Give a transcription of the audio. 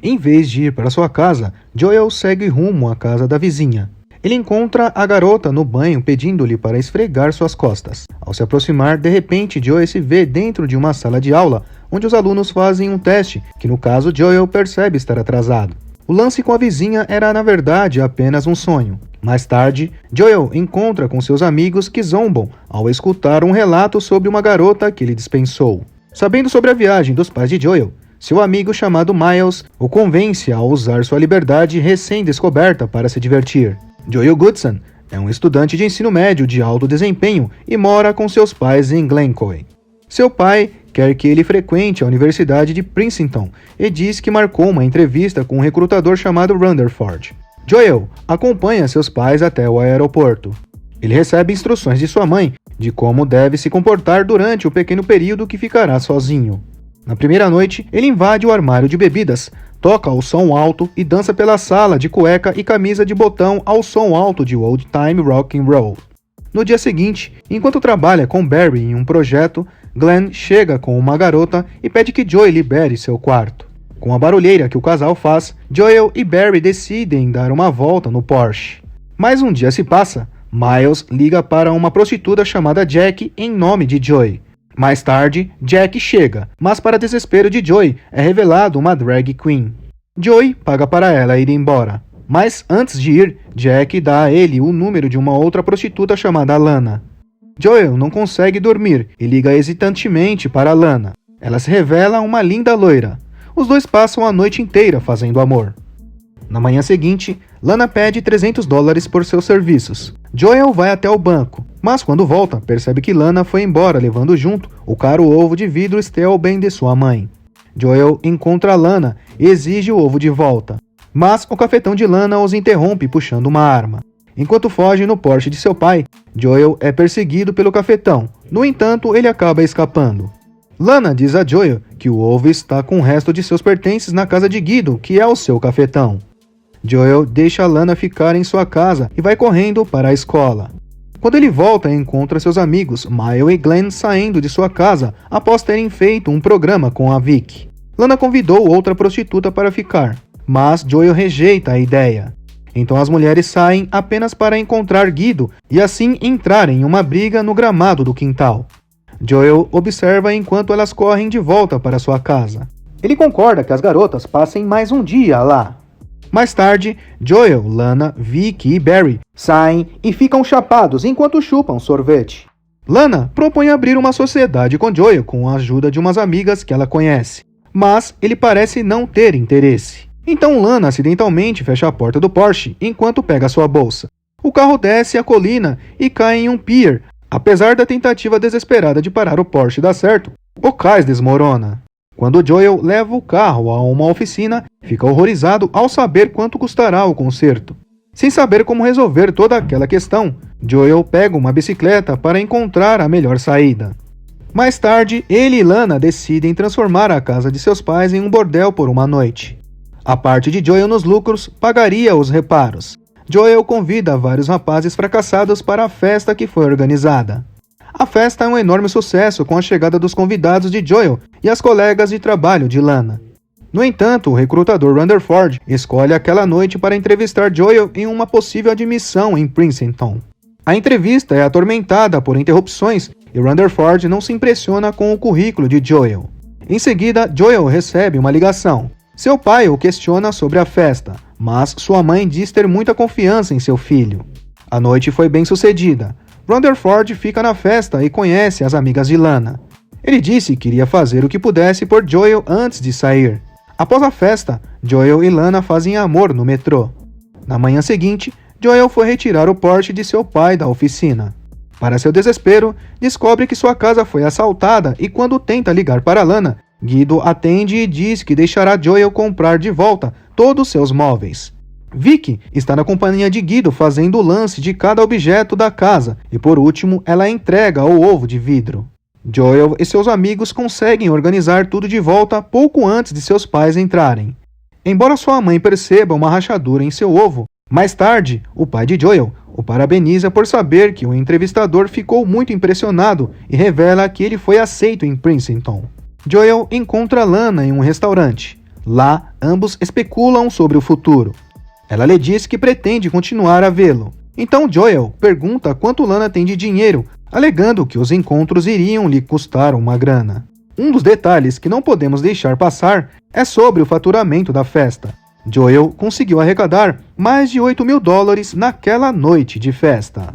Em vez de ir para sua casa, Joel segue rumo à casa da vizinha. Ele encontra a garota no banho pedindo-lhe para esfregar suas costas. Ao se aproximar, de repente, Joel se vê dentro de uma sala de aula, onde os alunos fazem um teste, que no caso Joel percebe estar atrasado. O lance com a vizinha era, na verdade, apenas um sonho. Mais tarde, Joel encontra com seus amigos que zombam ao escutar um relato sobre uma garota que ele dispensou. Sabendo sobre a viagem dos pais de Joel, seu amigo chamado Miles o convence a usar sua liberdade recém-descoberta para se divertir. Joel Goodson é um estudante de ensino médio de alto desempenho e mora com seus pais em Glencoe. Seu pai quer que ele frequente a Universidade de Princeton e diz que marcou uma entrevista com um recrutador chamado Rutherford. Joel acompanha seus pais até o aeroporto. Ele recebe instruções de sua mãe de como deve se comportar durante o pequeno período que ficará sozinho. Na primeira noite, ele invade o armário de bebidas, toca ao som alto e dança pela sala de cueca e camisa de botão ao som alto de Old Time Rock and Roll. No dia seguinte, enquanto trabalha com Barry em um projeto, Glenn chega com uma garota e pede que Joey libere seu quarto. Com a barulheira que o casal faz, Joel e Barry decidem dar uma volta no Porsche. Mais um dia se passa. Miles liga para uma prostituta chamada Jack em nome de Joey. Mais tarde, Jack chega, mas para desespero de Joey, é revelado uma drag queen. Joey paga para ela ir embora. Mas antes de ir, Jack dá a ele o número de uma outra prostituta chamada Lana. Joel não consegue dormir e liga hesitantemente para Lana. Ela se revela uma linda loira. Os dois passam a noite inteira fazendo amor. Na manhã seguinte, Lana pede $300 por seus serviços. Joel vai até o banco, mas quando volta, percebe que Lana foi embora levando junto o caro ovo de vidro Stellben de sua mãe. Joel encontra Lana e exige o ovo de volta, mas o cafetão de Lana os interrompe puxando uma arma. Enquanto foge no Porsche de seu pai, Joel é perseguido pelo cafetão. No entanto, ele acaba escapando. Lana diz a Joel que o ovo está com o resto de seus pertences na casa de Guido, que é o seu cafetão. Joel deixa Lana ficar em sua casa e vai correndo para a escola. Quando ele volta, encontra seus amigos Miles e Glenn saindo de sua casa após terem feito um programa com a Vic. Lana convidou outra prostituta para ficar, mas Joel rejeita a ideia. Então as mulheres saem apenas para encontrar Guido e assim entrarem em uma briga no gramado do quintal. Joel observa enquanto elas correm de volta para sua casa. Ele concorda que as garotas passem mais um dia lá. Mais tarde, Joel, Lana, Vicky e Barry saem e ficam chapados enquanto chupam sorvete. Lana propõe abrir uma sociedade com Joel com a ajuda de umas amigas que ela conhece, mas ele parece não ter interesse. Então Lana acidentalmente fecha a porta do Porsche enquanto pega sua bolsa. O carro desce a colina e cai em um pier. Apesar da tentativa desesperada de parar o Porsche dar certo, o cais desmorona. Quando Joel leva o carro a uma oficina, fica horrorizado ao saber quanto custará o conserto. Sem saber como resolver toda aquela questão, Joel pega uma bicicleta para encontrar a melhor saída. Mais tarde, ele e Lana decidem transformar a casa de seus pais em um bordel por uma noite. A parte de Joel nos lucros pagaria os reparos. Joel convida vários rapazes fracassados para a festa que foi organizada. A festa é um enorme sucesso com a chegada dos convidados de Joel e as colegas de trabalho de Lana. No entanto, o recrutador Rutherford escolhe aquela noite para entrevistar Joel em uma possível admissão em Princeton. A entrevista é atormentada por interrupções e Rutherford não se impressiona com o currículo de Joel. Em seguida, Joel recebe uma ligação. Seu pai o questiona sobre a festa, mas sua mãe diz ter muita confiança em seu filho. A noite foi bem sucedida. Rutherford fica na festa e conhece as amigas de Lana. Ele disse que iria fazer o que pudesse por Joel antes de sair. Após a festa, Joel e Lana fazem amor no metrô. Na manhã seguinte, Joel foi retirar o Porsche de seu pai da oficina. Para seu desespero, descobre que sua casa foi assaltada e quando tenta ligar para Lana, Guido atende e diz que deixará Joel comprar de volta todos seus móveis. Vicky está na companhia de Guido fazendo o lance de cada objeto da casa e por último ela entrega o ovo de vidro. Joel e seus amigos conseguem organizar tudo de volta pouco antes de seus pais entrarem. Embora sua mãe perceba uma rachadura em seu ovo, mais tarde o pai de Joel o parabeniza por saber que o entrevistador ficou muito impressionado e revela que ele foi aceito em Princeton. Joel encontra Lana em um restaurante. Lá, ambos especulam sobre o futuro. Ela lhe diz que pretende continuar a vê-lo. Então Joel pergunta quanto Lana tem de dinheiro, alegando que os encontros iriam lhe custar uma grana. Um dos detalhes que não podemos deixar passar é sobre o faturamento da festa. Joel conseguiu arrecadar mais de $8.000 naquela noite de festa.